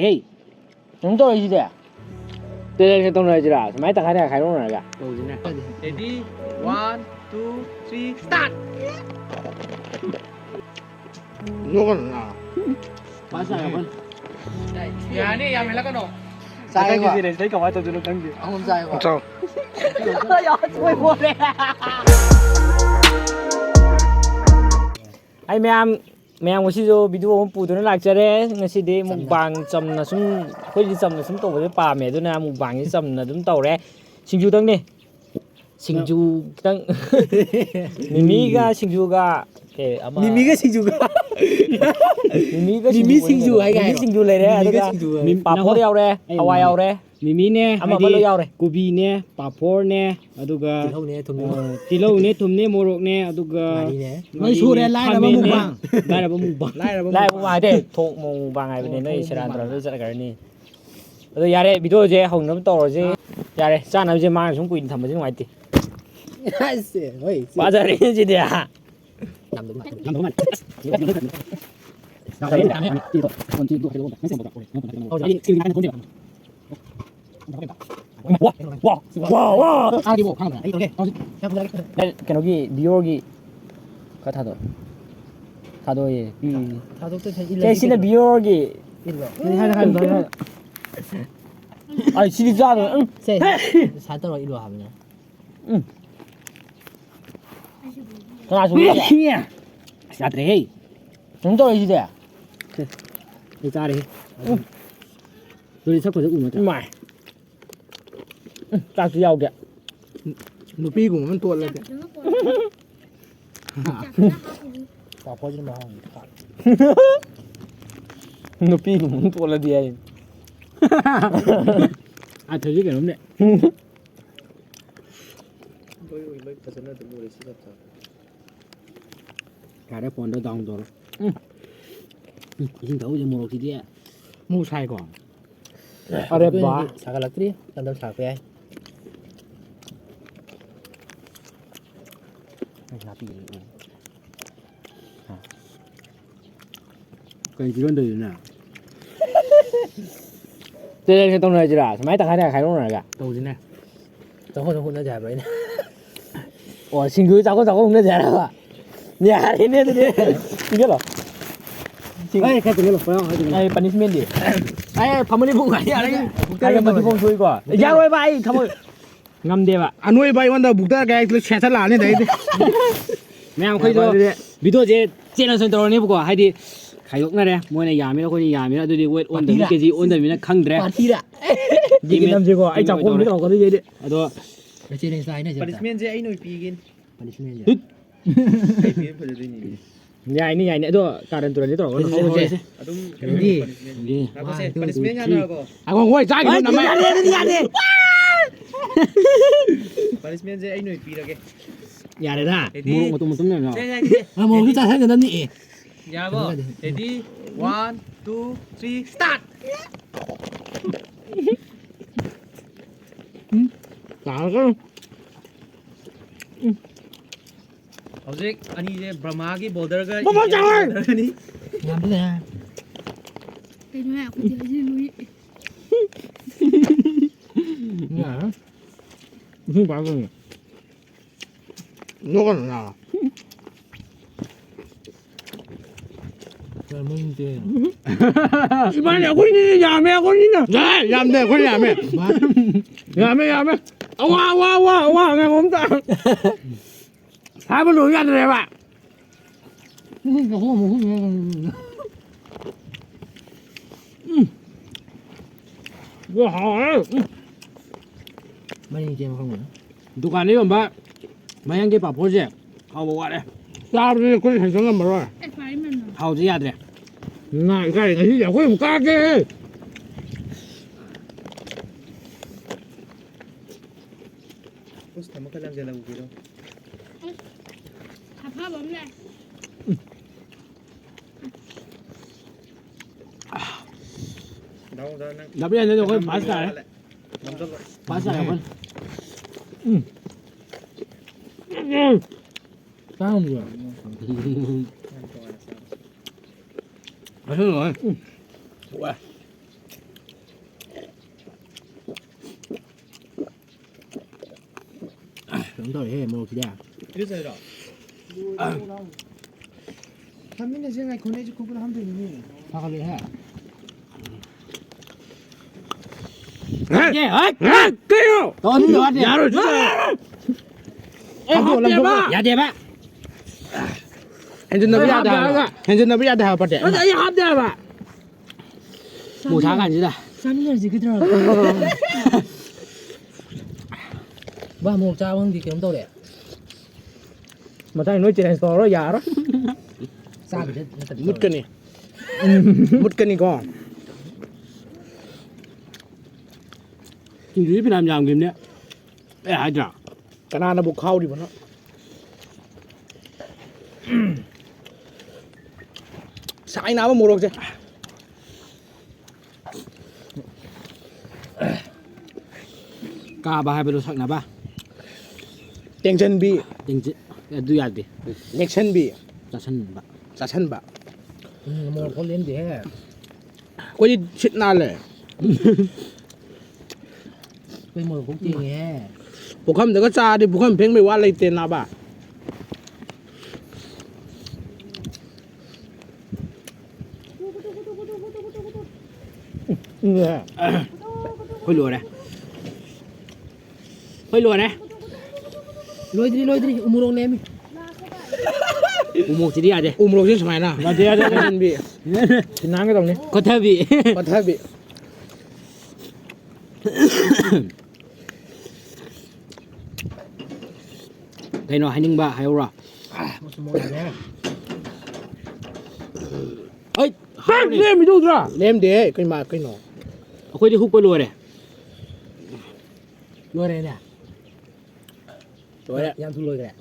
Hey, chúng tôi gì đấy? Đây là tôi nói gì đó, mấy thằng hai này khai luôn rồi kìa. Đâu gì nè. Ready? 1, 2, 3, start! Ngon à? Quá sai rồi. Dạ đi, giờ mày lấy cái đồ. Sai quá. Này thấy cậu ai tôi được căng gì? Không sai quá. Sao? Ai mẹ ngồi xí video một buổi nó lại chơi đấy, ngồi xí đi một bang chấm là súng, khơi đi chấm là súng tàu với bà mẹ tôi nè một bang đi chấm là súng tàu đấy, sinh chu tăng đi, sinh chu tăng, mimi가 sinh chu 가, 미미가 신주가. mimi가 미미 sinh chu hay mimi sinh chu này đấy, 미미가 신주가. bà phô đeo đấy, Hawaii đeo đấy, 미미네. 아마 별로 야오래. 고비네, 파포네, 아두가 tilau네, tum네, 모록네, 아두가. nói xua đây lai là bông bang, lai là bông bang. lai bông bang đấy, thuộc bông bang này bên đây nó sẽ làm rồi rất là cái này. Rồi giờ đây video gì hồng nấm to rồi gì, giờ đây cha nào gì mang xuống quỳnh thầm ở bên ngoài thì. Bao giờ đến gì đấy à? Làm đúng mặt. Nào đấy làm hết. Chỉ còn chỉ đủ cái luôn. Mấy xem một cặp. Thôi đi, kêu anh không được. Wow. À đi bộ không phải. Ok. Đây cái nó gì Dior có thà thôi gì. Cái xin là Dior gì. Hai. 아니 지리지 않아. 응. 잘 떨어 이리 와 그냥. 응. 전화 좀 해. Sadre. 좀 떨어지지 돼. Đi ra đi. Rồi sắp có giấc ngủ rồi. Mày. Ta chỉ yêu kìa. Nó pi củaมันตัวเลย Tao có chứ mà không. Nó pi của muốn tua là gì vậy? À thấy cái nấm đấy. Cả đấy còn đâu đong rồi. Xin thấu cho mua cái gì ạ? Mua sai còn. Ở đây bà. 사갈락들이 딴데 사고야. Cái gì con đời nào? Đây là tôi nói gì đó, mấy thằng hai này khai luôn rồi kìa. Đâu gì nè. 저 혼자 잘 버리네. xin cứ cháu không biết gì đâu ạ. Nhà đến đây đi. Biết rồi. Ê, cái này là phải không? Đây punishment đi. 아예 가만히 보고 아니야. Cái này mà không chui quả. Ra rồi bay, không ơi. Ngâm đi ạ. À nuôi bay wanda bukta cái sẽ thật là như thế. Mẹ không khơi cho. Video gì trên là sân tròn này bukwa hay đi. Khai ốc này mỗi này giảm nó coi giảm nó tôi đi wait on the cái gì on the mình khăng đấy. 파티라. Gì cái năm gì quả, anh chọc không biết đâu có cái gì đấy. Đó. 며칠 사이네 진짜. Punishment gì anh nổi pigin. punishment. Ay pigin pa din yun. Nhảy nữa thôi, cả đàn tụi này tụi nó không có gì. Atong Đi. Đi. Tapos punishment nga na ako. À con quay trái cái nó mày. Punishment gì anh nổi pira ke. Nhà này ra. Mua một tấm này nào. 아, 뭐 진짜 생각 났니? Ya bo. Ready? 1, 2, 3, start. Cả cái. Howzik, ani je Brahma ki border ka. Baba jangan. Ni. Ngambil ya. Kayaknya aku tidak sih Lui. Nhà. Không phải rồi. Nó còn nào? 잘 먹는데. 이번에 군인이 야매 군인아. 네, 야매 군인 야매. 야매. 와, 내가 없다. 사분 놀이야 돼 봐. 이거 하. 많이 이제 먹는 거야. 누가 내 엄마 마냥 게 바보지. 하고 와래. 사람들이 그걸 생각한 말아. Eh, Fireman. 하우지 해야 돼. 나 이거 진짜 거의 못 가게. Tapos tama ka lang dyan ako dito. Apa bom deh? Daw nang. 나쁘지 않는데 거의 맛있다. 맛있다 이건. 싸움 거야. 맛있어. 뭐야? 그럼 더 해. 뭐 기대. 이랬어요. 한민의 생각에 권해지 그걸 한 병이니. 사과를 해. 예, 그래요. 너는 너한테 야를 주자. 야 대박. Engine nó biết ra. Engine nó biết ra phải đấy. 야, 합대 봐. 뭐 자가 아니다. 쌈이지 그들아. 뭐 먹자 원디 그럼 더 돼. mà thằng nói chuyện này to đó già đó. 싸 그래. Mút cân đi. Mút cân đi con. 지금 유비 남자 안 김네. 에 하자. Cái nào nó buộc khâu đi bọn nó. Sai nào mà mua được chứ? 까봐 해배로 sak 나봐. Tiền chân bị, 땡지. 누야 돼. nhạc chân bị, 자천 봐. giá chân bạc. 뭐 걸린데 해. Có gì chuyện nào lệ? 뭐 복ting해. Buộc không thì có cha đi, buộc không phênh mày qua lấy tiền nào bà. hơi lùa này. hơi lùa này. lôi đi umu ném đi. umu chỉ đi à đi. Lộc trên mày nào. Là thế Nhạc chân bị, thì nắng cái đồng này. có thể bị. có thể bị. thấy nó hay nhưng bà hay rồi. ơi. Nêm đi đâu ra? Nêm đi, cái mà cái nó. khôi đi hút cái lùa này. lùa này nè. Rồi đấy. Yang thu lùi cái này.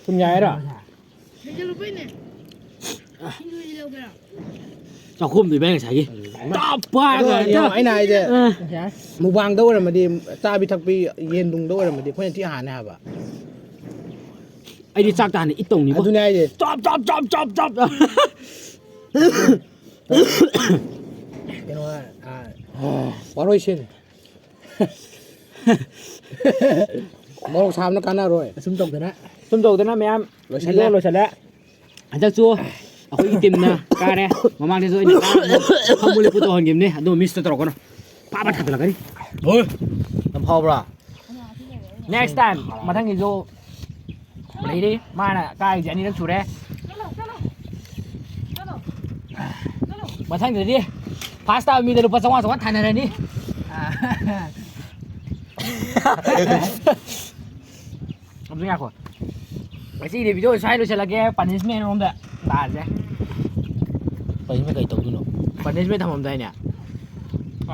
Không nhái đó. Dia lupa ni. Ini dia lupa. cho khum thì bên này top ba Rồi, rồi. anh này chứ. Mục vàng đâu rồi mà đi, ta bị thắc bị yên đúng đâu rồi mà đi, phải là tí hàn này hả bà? ai đi chắc ta này ít tổng đi À, tôi này gì? chop. Cái nó quá đôi xin. Bao sao nó cắn ra rồi. súng tổng thế đó. Tôm đầu tới nó mẹ em. Rồi Rồi rồi sạch lẽ. anh chắc chua. Aku itim na kare. Mamang dia so ini. Kamu boleh putus orang game ni. Aduh Mister terok kono. Apa satu lagi? Oi. Làm hộp rồi. Next time mà thằng gì vô lấy đi. Mai nè, cái gì đi nó chủ đấy. Mà thằng gì đi. Pasta mi lupa sama thằng này đi. Không nghe quoi. Cái gì thì video sai rồi sẽ là cái punishment không đấy. Đã chứ. Vậy mới gây tổn thương. Punishment thằng hôm nay nè.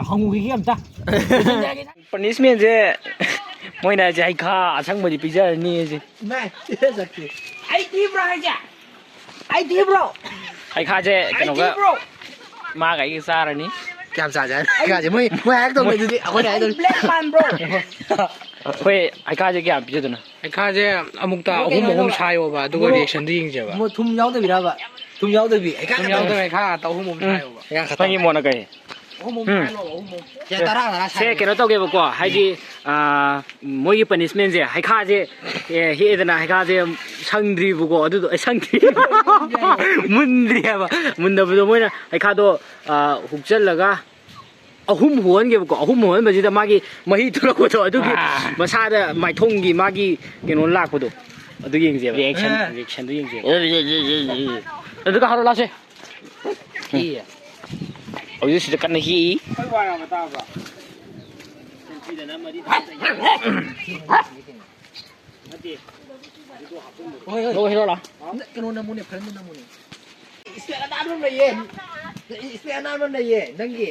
Không cái gì ta. Punishment chứ. Mỗi ngày chạy khá chẳng bao giờ bây giờ ni chứ. Này, chết giật kì. Ai đi bro hay chả? Ai đi bro? Ai khá chứ cái nó cái ma cái xa rồi ní. Kèm xả chứ. Cả chỉ mới hát tôi người gì à cái này tôi. Black man bro. Hui ai khá chứ cái bây giờ nó. Anh khai chứ amuk ta hôm sai rồi bà, tôi có reaction đi chứ bà. Một thùng nhau tới bị đâu vậy? Thùng nhau tới bị. Không nhau tôi khai tao hôm sai rồi bà. Thằng gì muốn là cái. Ya tara Sẽ cái nó tao cái bữa hay đi mỗi cái punishment gì hay khá chứ hiện tại hay khá chứ sang đi bữa đó sang đi muốn đi à muốn đâu bây mỗi là hay khá đó hụt chân là cái ahum huan cái bữa ahum huan mà chỉ là magi mahi tu là cái đó cái mà sao đó mày thông cái magi cái nó lạc cái đó đó cái gì reaction đó cái gì đó cái how là sao Iya. ở dưới sự cắn này hi Ôi đó là cái nón namun phải nón namun. Istilah ada belum dah ye. Istilah ada belum dah ye. Nanggi.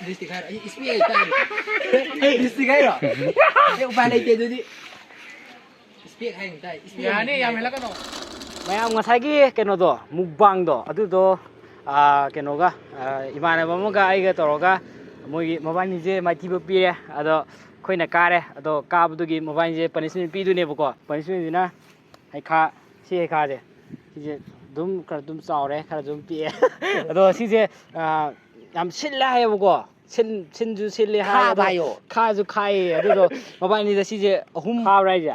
Istilah ada. Istilah ada. Istilah ada. Yang paling itu tu. Istilah hay người ta. Ya ni yang melak kan. mayam ngasai cái nó đó mukbang đó adu đó cái nó ga imana bama ga ai ga toro ga moi mobile ni je mai ti pi re ado khoi na ka re ado ka bu gi mobile je punishment pi du ne bu ko punishment ni na ai kha si ai kha je si je ꯑꯗꯨꯝ ꯈꯔ ꯑꯗꯨꯝ ꯆꯥꯎꯔꯦ ꯈꯔ ꯑꯗꯨꯝ ꯄꯤꯛꯑꯦ ꯑꯗꯣ ꯁꯤꯁꯦ ꯌꯥꯝ ꯁꯤꯜꯂꯦ ꯍꯥꯏꯌꯦꯕꯀꯣ ꯁꯤꯟꯁꯨ ꯁꯤꯜꯂꯦ ꯈꯥꯕ ꯍꯥꯏꯌꯦ ꯍꯥꯏꯌꯣ ꯈꯥꯁꯨ ꯈꯥꯏꯌꯦ ꯑꯗꯨꯗꯣ ꯃꯕꯥꯅꯤꯗ ꯁꯤꯁꯦ ꯑꯍꯨꯝ ꯈꯥꯕ꯭ꯔꯥ ꯍꯥꯏꯁꯦ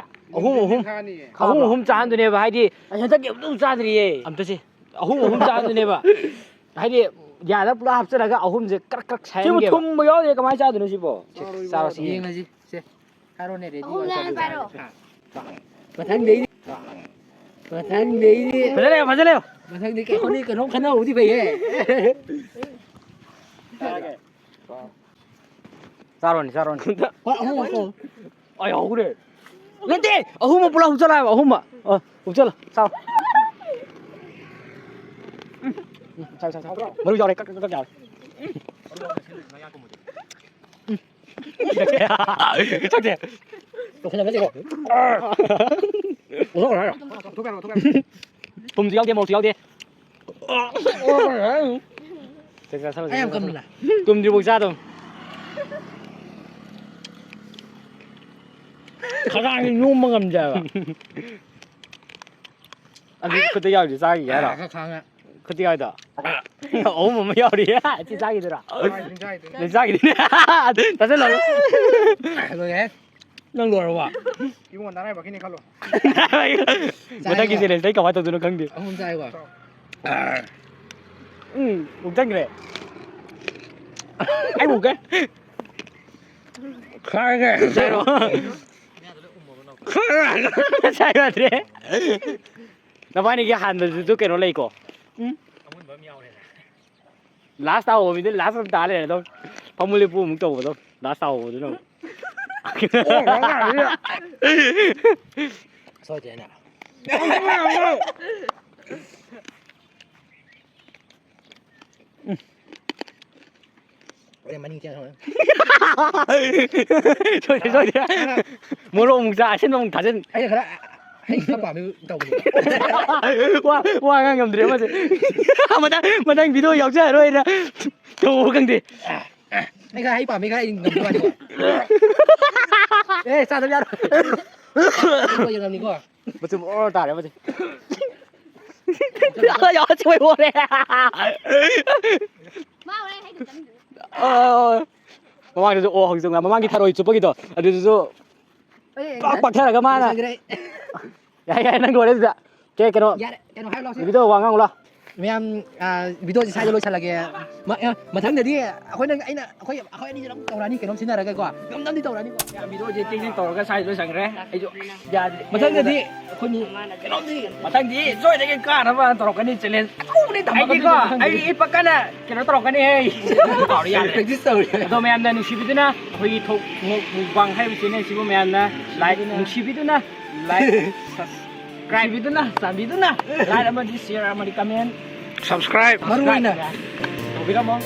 ꯑꯍꯨꯝ ꯆꯥꯍꯟꯗꯣꯏꯅꯦꯕ ꯍꯥꯏꯗꯤ ꯑꯩ ꯍꯟꯗꯛꯀꯤ ꯑꯃꯨꯛꯇꯪ ꯆꯥꯗ꯭ꯔꯤꯌꯦ ꯑꯝꯇꯁꯤ ꯑꯍꯨꯝ ꯆꯥꯍꯟꯗꯣꯏꯅꯦꯕ ꯍꯥꯏꯗꯤ ꯌꯥꯗ ꯄꯨꯂꯞ ꯍꯥꯞꯆꯤꯜꯂꯒ ꯑꯍꯨꯝꯁꯦ ꯀ꯭ꯔꯛ ꯀ꯭ꯔꯛ ꯁꯤꯕꯨ ꯁꯥꯏꯍꯟꯒꯦꯕ ꯊꯨꯝꯕ ꯌꯥꯎꯗꯦ ꯀꯃꯥꯏꯅ ꯆꯥꯗꯣꯏꯅꯣ ꯁꯤꯕꯣ ꯆꯥꯔꯣꯁꯤ ꯌꯦꯡꯉꯁꯤ ꯁꯦ ꯍꯥꯏꯔꯣꯅꯦ ꯔꯦꯗꯤ ꯑꯍꯨꯝ ꯂꯥꯟꯅ ꯄꯥꯏꯔꯣ ꯃꯊꯪꯗꯩꯗꯤ ꯐꯖꯅ ꯃꯊꯪꯗꯤ ꯀꯩꯅꯣꯝ ꯈꯟꯅꯍꯧꯗꯤ ꯐꯩꯍꯦ ꯆꯥꯔꯣꯅꯤ ꯑꯩ ꯍꯧꯈ꯭ꯔꯦ ꯅꯠꯇꯦ ꯑꯍꯨꯝꯃ ꯄꯨꯂꯞ ꯍꯨꯞꯆꯜꯂꯣ ꯍꯥꯏꯕ ꯑꯍꯨꯝꯃ ꯍꯨꯞꯆꯜꯂꯣ ꯆꯥꯎ ꯃꯔꯨ ꯌꯥꯎꯔꯦ ꯀꯛ ꯌꯥꯎꯔꯦ ꯆꯛꯁꯦ ꯊꯨꯝꯁꯨ ꯌꯥꯎꯗꯦ ꯃꯣꯔꯣꯛꯁꯨ ꯌꯥꯎꯗꯦ ꯑꯩ ꯌꯥꯝ ꯀꯟꯕꯅ ꯇꯨꯝꯗ꯭ꯔꯤꯐꯥꯎ ꯆꯥꯗꯧ ꯈꯗꯥꯡꯁꯤ ꯅꯣꯝꯕ ꯉꯝꯗꯦꯕ ꯑꯗꯨ ꯈꯨꯠꯇ ꯌꯥꯎꯔꯤ ꯆꯥꯈꯤꯒꯦ ꯍꯥꯏꯔꯣ ꯈꯥꯡꯉ ꯈꯨꯠꯇ ꯌꯥꯎꯔꯤꯗꯣ ꯑꯍꯨꯝ ꯑꯃ ꯌꯥꯎꯔꯤ ꯁꯤ ꯆꯥꯈꯤꯗꯣꯏꯔꯣ ꯆꯥꯈꯤꯗꯣꯏꯅꯦ ꯆꯥꯁꯤꯜꯂꯣ ꯂꯣꯏꯔꯦ ꯅꯪ ꯂꯣꯏꯔꯕ 이모가 나라에 막히니 칼로. ꯃꯊꯪꯒꯤ ꯆꯦꯂꯦꯟꯖ ꯑꯩ ꯀꯃꯥꯏꯅ ꯇꯧꯗꯣꯏꯅꯣ ꯈꯪꯗꯦ ꯑꯍꯨꯝ ꯆꯥꯏꯀꯣ ꯃꯨꯛꯇꯪꯈ꯭ꯔꯦ ꯑꯩ ꯃꯨꯛꯀꯦ ꯈꯥꯏꯒꯦ ꯆꯥꯏꯔꯣ ꯆꯥꯏ ꯌꯥꯗ꯭ꯔꯦ ꯅꯕꯥꯅꯤꯒꯤ ꯍꯥꯟꯕꯗꯨꯁꯨ ꯀꯩꯅꯣ ꯂꯩꯀꯣ ꯂꯥꯁ ꯇꯥꯍꯧꯕ ꯃꯤꯗꯨ ꯂꯥꯁ ꯑꯗꯨꯝ ꯇꯥ ꯂꯩꯔꯦ ꯑꯗꯨꯝ ꯐꯃꯨ ꯂꯦꯞꯄꯨ ꯑꯃꯨꯛ ꯇꯧꯕꯗꯣ ꯂꯥꯁ ꯇꯥꯍꯧꯕꯗꯨꯅ ꯑꯃꯨꯛ ꯁꯣꯏꯗ꯭ꯔꯦꯅ ꯃꯅꯤꯡ ꯆꯦꯟ ꯁꯣꯏꯗꯦ ꯃꯣꯔꯣꯛ ꯑꯃꯨꯛ ꯆꯥ ꯑꯁꯤꯟꯕ ꯑꯃꯨꯛ ꯊꯥꯖꯤꯟ ꯑꯩꯅ ꯈꯔ ꯄꯥꯝꯃꯤ ꯇꯧꯕꯅꯤ ꯋꯥ ꯉꯥꯡ ꯉꯝꯗ꯭ꯔꯦ ꯃꯥꯁꯦ ꯃꯊꯪ ꯚꯤꯗꯤꯑꯣ ꯌꯥꯎꯖꯔꯔꯣꯏꯅ ꯇꯧꯕ ꯈꯪꯗꯦ ꯑꯩ ꯈꯔ ꯍꯩ ꯄꯥꯝꯃꯤ ꯈꯔ ꯑꯩ ꯉꯝꯗꯕꯅꯤꯀꯣ ꯑꯦ ꯆꯥꯗꯕ ꯌꯥꯔꯣꯏ ꯌꯦꯡꯉꯝꯅꯤꯀꯣ ꯃꯆꯨꯝ ꯑꯣꯔ ꯇꯥꯔꯦ ꯃꯁꯦ ꯌꯥꯎꯁꯣꯏ ꯑꯣꯔꯦ ꯃꯥ ꯍꯣꯔꯦꯟ ꯍꯩ ꯈꯤꯇꯪ ꯃꯃꯥꯡꯗꯁꯨ ꯑꯣ ꯍꯧꯖꯤꯛ ꯃꯃꯥꯡꯒꯤ ꯊꯔꯣꯏ ꯆꯨꯞꯄꯒꯤꯗꯣ ꯑꯗꯨꯗꯁꯨ ꯄꯥꯛꯊꯔꯒ ꯃꯥꯅ ꯌꯥꯏ ꯅꯪ ꯂꯣꯏꯔꯦ ꯑꯗꯨꯗ ꯀꯩꯅꯣ ꯌꯥꯔꯦ ꯀꯩꯅꯣ ꯍꯥꯏꯔ ꯂꯥꯎꯁꯦ ꯚꯤꯗꯤꯑꯣ ꯋꯥ ꯉꯥꯡꯉꯨ ꯂꯥꯎ ꯃꯌꯥꯝ ꯚꯤꯗꯤꯑꯣꯁꯤ ꯁ꯭ꯋꯥꯏꯗ ꯂꯣꯏꯁꯤꯜꯂꯒꯦ ꯃꯊꯪꯗꯗꯤ ꯑꯩꯈꯣꯏ ꯑꯅꯤꯁꯨ ꯑꯗꯨꯝ ꯇꯧꯔꯅꯤ ꯀꯩꯅꯣꯝ ꯁꯤꯟꯅꯔꯒꯀꯣ ꯉꯝꯅꯕꯗꯤ ꯇꯧꯔꯅꯤꯀꯣ ꯚꯤꯗꯤꯑꯣꯁꯦ ꯇꯤꯡ ꯇꯧꯔꯒ ꯁꯥꯏꯗ ꯂꯣꯏꯁꯟꯈ꯭ꯔꯦ ꯑꯩꯁꯨ ꯌꯥꯗ꯭ꯔꯦ ꯃꯊꯪꯗꯗꯤ ꯑꯩꯈꯣꯏꯅꯤ ꯀꯩꯅꯣꯝꯗꯤ ꯃꯊꯪꯗꯤ ꯁꯣꯏꯗꯒꯤ ꯀꯥꯅꯕ ꯇꯧꯔꯛꯀꯅꯤ ꯆꯦꯂꯦꯟꯖ ꯑꯩꯒꯤꯀꯣ ꯑꯩ ꯏꯄꯛꯀꯅ ꯀꯩꯅꯣ ꯇꯧꯔꯛꯀꯅꯤ ꯍꯦ ꯄ꯭ꯔꯦꯛꯇꯤꯁ ꯇꯧꯔꯤ ꯑꯗꯣ ꯃꯌꯥꯝꯅ ꯅꯨꯡꯁꯤꯕꯤꯗꯨꯅ ꯑꯩꯈꯣꯏꯒꯤ ꯃꯨꯛꯕꯥꯡ ꯍꯥꯏꯔꯤꯕ ꯆꯦꯅꯦꯜꯁꯤꯕꯨ ꯃꯌꯥꯝꯅ ꯂꯥꯏꯛ ꯅꯨꯡꯁꯤꯕꯤꯗꯨꯅ ꯂꯥꯏꯛ ꯁꯕꯁꯀ꯭ꯔꯥꯏꯕꯤꯗꯨꯅ ꯆꯥꯟꯕꯤꯗꯨꯅ ꯂꯥꯏꯛ ꯑꯃꯗꯤ ꯁꯤꯌꯔ ꯑꯃꯗꯤ ꯀꯃꯦꯟ ꯁꯕꯁꯀ꯭ꯔꯥꯏꯕ ꯃꯔꯨ ꯑꯣꯏꯅ ꯇꯧꯕꯤꯔꯝꯃꯣ